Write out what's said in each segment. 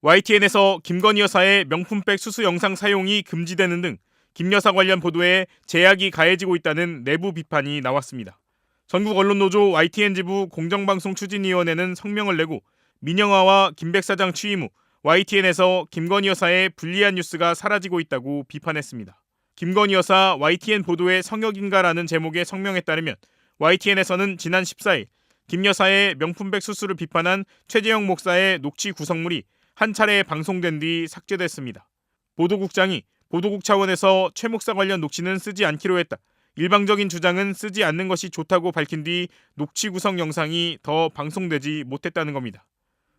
YTN에서 김건희 여사의 명품백 수수 영상 사용이 금지되는 등 김 여사 관련 보도에 제약이 가해지고 있다는 내부 비판이 나왔습니다. 전국 언론노조 YTN 지부 공정방송추진위원회는 성명을 내고 민영화와 김백 사장 취임 후 YTN에서 김건희 여사의 불리한 뉴스가 사라지고 있다고 비판했습니다. 김건희 여사 YTN 보도에 성역인가라는 제목의 성명에 따르면 YTN에서는 지난 14일 김 여사의 명품백 수수를 비판한 최재형 목사의 녹취 구성물이 한 차례 방송된 뒤 삭제됐습니다. 보도국장이 보도국 차원에서 최 목사 관련 녹취는 쓰지 않기로 했다. 일방적인 주장은 쓰지 않는 것이 좋다고 밝힌 뒤 녹취 구성 영상이 더 방송되지 못했다는 겁니다.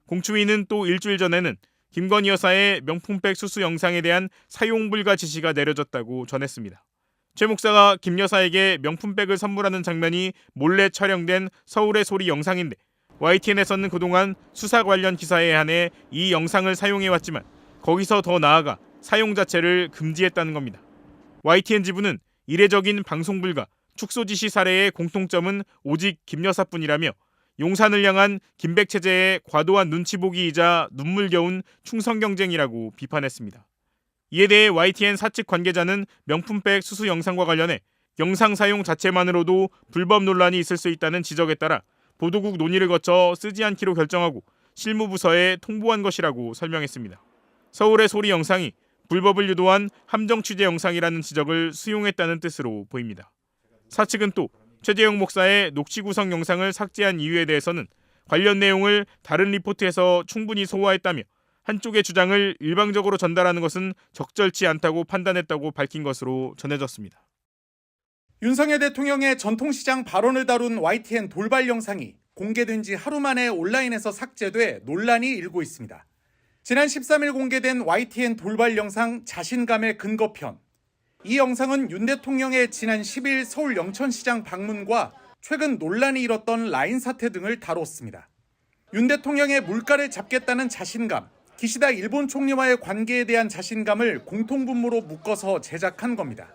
공추위는 또 일주일 전에는 김건희 여사의 명품백 수수 영상에 대한 사용 불가 지시가 내려졌다고 전했습니다. 최 목사가 김 여사에게 명품백을 선물하는 장면이 몰래 촬영된 서울의 소리 영상인데 YTN에서는 그동안 수사 관련 기사에 한해 이 영상을 사용해왔지만 거기서 더 나아가 사용 자체를 금지했다는 겁니다. YTN 지부는 이례적인 방송 불가, 축소 지시 사례의 공통점은 오직 김 여사뿐이라며 용산을 향한 김백 체제의 과도한 눈치 보기이자 눈물겨운 충성 경쟁이라고 비판했습니다. 이에 대해 YTN 사측 관계자는 명품백 수수 영상과 관련해 영상 사용 자체만으로도 불법 논란이 있을 수 있다는 지적에 따라 보도국 논의를 거쳐 쓰지 않기로 결정하고 실무부서에 통보한 것이라고 설명했습니다. 서울의 소리 영상이 불법을 유도한 함정 취재 영상이라는 지적을 수용했다는 뜻으로 보입니다. 사측은 또 최재형 목사의 녹취 구성 영상을 삭제한 이유에 대해서는 관련 내용을 다른 리포트에서 충분히 소화했다며 한쪽의 주장을 일방적으로 전달하는 것은 적절치 않다고 판단했다고 밝힌 것으로 전해졌습니다. 윤석열 대통령의 전통시장 발언을 다룬 YTN 돌발 영상이 공개된 지 하루 만에 온라인에서 삭제돼 논란이 일고 있습니다. 지난 13일 공개된 YTN 돌발 영상 자신감의 근거편. 이 영상은 윤 대통령의 지난 10일 서울 영천시장 방문과 최근 논란이 일었던 라인 사태 등을 다뤘습니다. 윤 대통령의 물가를 잡겠다는 자신감, 기시다 일본 총리와의 관계에 대한 자신감을 공통분모로 묶어서 제작한 겁니다.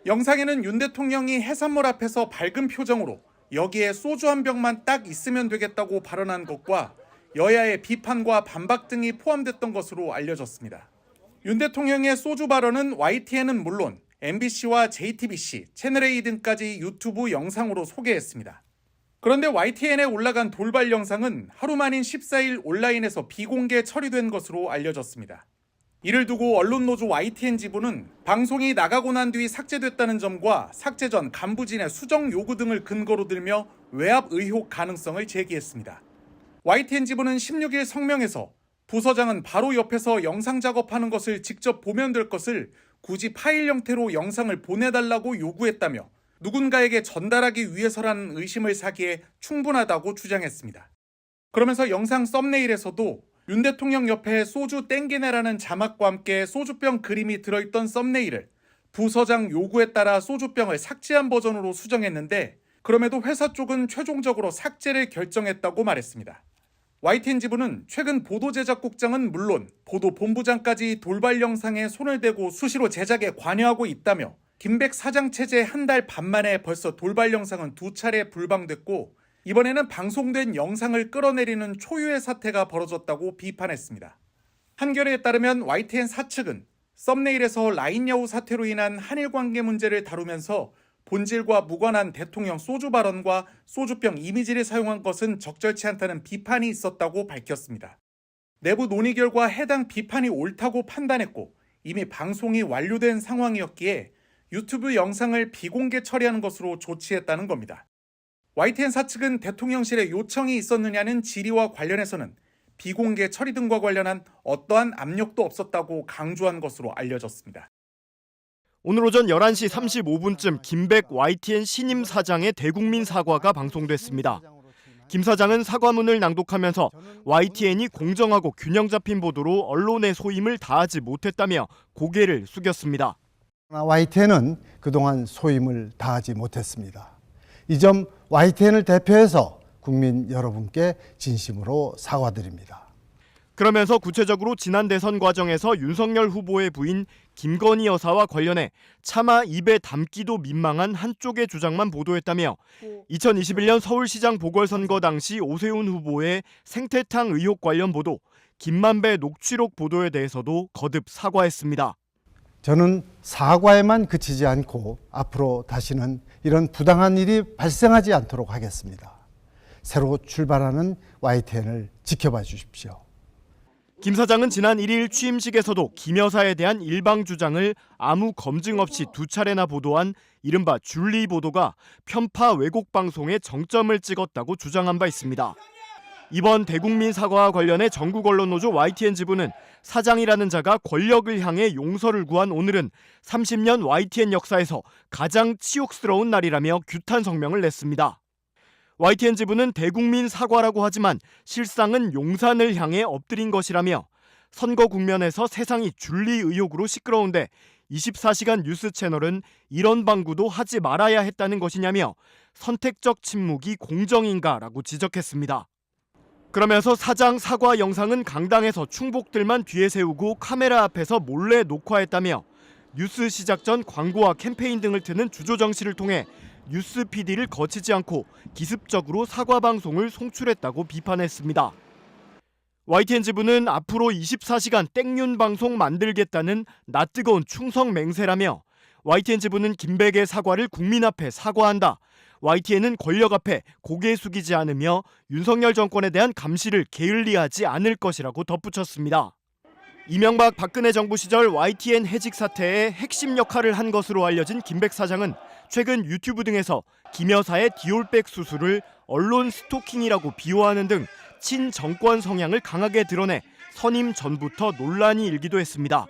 영상에는 윤 대통령이 해산물 앞에서 밝은 표정으로 여기에 소주 한 병만 딱 있으면 되겠다고 발언한 것과 여야의 비판과 반박 등이 포함됐던 것으로 알려졌습니다. 윤 대통령의 소주 발언은 YTN은 물론 MBC와 JTBC, 채널A 등까지 유튜브 영상으로 소개했습니다. 그런데 YTN에 올라간 돌발 영상은 하루 만인 14일 온라인에서 비공개 처리된 것으로 알려졌습니다. 이를 두고 언론노조 YTN 지부는 방송이 나가고 난 뒤 삭제됐다는 점과 삭제 전 간부진의 수정 요구 등을 근거로 들며 외압 의혹 가능성을 제기했습니다. YTN 지부는 16일 성명에서 부서장은 바로 옆에서 영상 작업하는 것을 직접 보면 될 것을 굳이 파일 형태로 영상을 보내달라고 요구했다며 누군가에게 전달하기 위해서라는 의심을 사기에 충분하다고 주장했습니다. 그러면서 영상 썸네일에서도 윤 대통령 옆에 소주 땡기네라는 자막과 함께 소주병 그림이 들어있던 썸네일을 부서장 요구에 따라 소주병을 삭제한 버전으로 수정했는데 그럼에도 회사 쪽은 최종적으로 삭제를 결정했다고 말했습니다. YTN 지부는 최근 보도제작국장은 물론 보도본부장까지 돌발 영상에 손을 대고 수시로 제작에 관여하고 있다며 김백 사장 체제 한 달 반 만에 벌써 돌발 영상은 2차례 불방됐고 이번에는 방송된 영상을 끌어내리는 초유의 사태가 벌어졌다고 비판했습니다. 한겨레에 따르면 YTN 사측은 썸네일에서 라인 여우 사태로 인한 한일 관계 문제를 다루면서 본질과 무관한 대통령 소주 발언과 소주병 이미지를 사용한 것은 적절치 않다는 비판이 있었다고 밝혔습니다. 내부 논의 결과 해당 비판이 옳다고 판단했고 이미 방송이 완료된 상황이었기에 유튜브 영상을 비공개 처리하는 것으로 조치했다는 겁니다. YTN 사측은 대통령실에 요청이 있었느냐는 질의와 관련해서는 비공개 처리 등과 관련한 어떠한 압력도 없었다고 강조한 것으로 알려졌습니다. 오늘 오전 11시 35분쯤 김백 YTN 신임 사장의 대국민 사과가 방송됐습니다. 김 사장은 사과문을 낭독하면서 YTN이 공정하고 균형 잡힌 보도로 언론의 소임을 다하지 못했다며 고개를 숙였습니다. YTN은 그동안 소임을 다하지 못했습니다. 이 점 YTN을 대표해서 국민 여러분께 진심으로 사과드립니다. 그러면서 구체적으로 지난 대선 과정에서 윤석열 후보의 부인 김건희 여사와 관련해 차마 입에 담기도 민망한 한쪽의 주장만 보도했다며 2021년 서울시장 보궐선거 당시 오세훈 후보의 생태탕 의혹 관련 보도, 김만배 녹취록 보도에 대해서도 거듭 사과했습니다. 저는 사과에만 그치지 않고 앞으로 다시는 이런 부당한 일이 발생하지 않도록 하겠습니다. 새로 출발하는 YTN을 지켜봐 주십시오. 김 사장은 지난 1일 취임식에서도 김 여사에 대한 일방 주장을 아무 검증 없이 2차례나 보도한 이른바 줄리 보도가 편파 왜곡 방송에 정점을 찍었다고 주장한 바 있습니다. 이번 대국민 사과와 관련해 전국언론노조 YTN 지부는 사장이라는 자가 권력을 향해 용서를 구한 오늘은 30년 YTN 역사에서 가장 치욕스러운 날이라며 규탄 성명을 냈습니다. YTN 지부는 대국민 사과라고 하지만 실상은 용산을 향해 엎드린 것이라며 선거 국면에서 세상이 줄리 의혹으로 시끄러운데 24시간 뉴스 채널은 이런 방구도 하지 말아야 했다는 것이냐며 선택적 침묵이 공정인가라고 지적했습니다. 그러면서 사장 사과 영상은 강당에서 충복들만 뒤에 세우고 카메라 앞에서 몰래 녹화했다며 뉴스 시작 전 광고와 캠페인 등을 트는 주조 정치를 통해 뉴스 PD를 거치지 않고 기습적으로 사과 방송을 송출했다고 비판했습니다. YTN 지부는 앞으로 24시간 땡윤 방송 만들겠다는 낯뜨거운 충성 맹세라며 YTN 지부는 김백의 사과를 국민 앞에 사과한다. YTN은 권력 앞에 고개 숙이지 않으며 윤석열 정권에 대한 감시를 게을리하지 않을 것이라고 덧붙였습니다. 이명박 박근혜 정부 시절 YTN 해직 사태의 핵심 역할을 한 것으로 알려진 김백 사장은 최근 유튜브 등에서 김 여사의 디올백 수술을 언론 스토킹이라고 비호하는 등 친정권 성향을 강하게 드러내 선임 전부터 논란이 일기도 했습니다.